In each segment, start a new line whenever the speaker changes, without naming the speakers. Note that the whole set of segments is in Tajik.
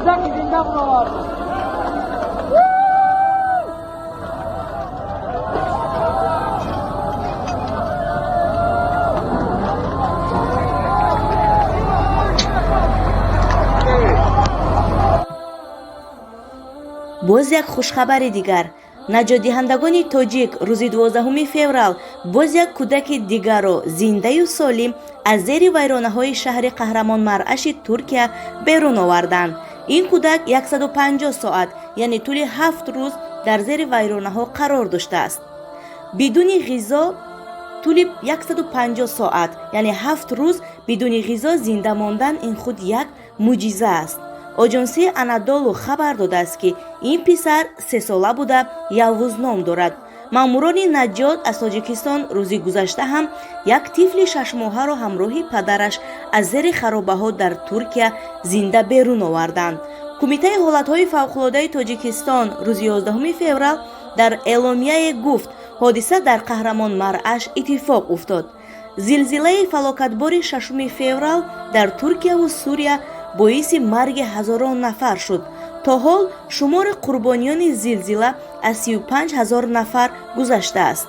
کودک زنده آورد.
боз як хушхабари дигар. наҷотдиҳандагони тоҷик рӯзи 12 феврал боз як кӯдаки дигарро зиндаю солим аз зери вайронаҳои шаҳри қаҳрамонмаръаши Туркия берун оварданд. ин кӯдак 150 соат яъне тӯли 7 рӯз дар зери вайронаҳо қарор доштааст. бидуни ғизо тӯли 150 соат яъне 7 рӯз бидуни ғизо зинда мондан ин худ як мӯъҷиза аст. оҷонсии Анадолу хабар додааст ки ин писар 3 сола буда Ялвуз ном дорад. маъмурони наҷот аз Тоҷикистон рӯзи гузашта ҳам як тифли 6 моҳаро ҳамроҳи падараш аз зери харобаҳо дар Туркия зинда берун оварданд. кумитаи ҳолатҳои фавқулодаи Тоҷикистон рӯзи 11 феврал дар эъломияе гуфт ҳодиса дар Қаҳрамонмаръаш иттифоқ уфтод. зилзилаи фалокатбори 6 феврал дар Туркияву Сурия боиси марги ҳазорон нафар шуд. то ҳол шумори қурбониёни зилзила аз 35 000 нафар гузаштааст.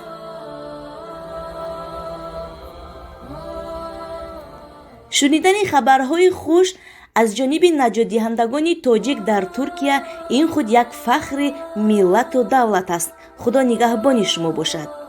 шунидани хабарҳои хуш аз ҷониби наҷотдиҳандагони тоҷик дар Туркия ин худ як фахри миллату давлат аст. худо нигаҳбони шумо бошад.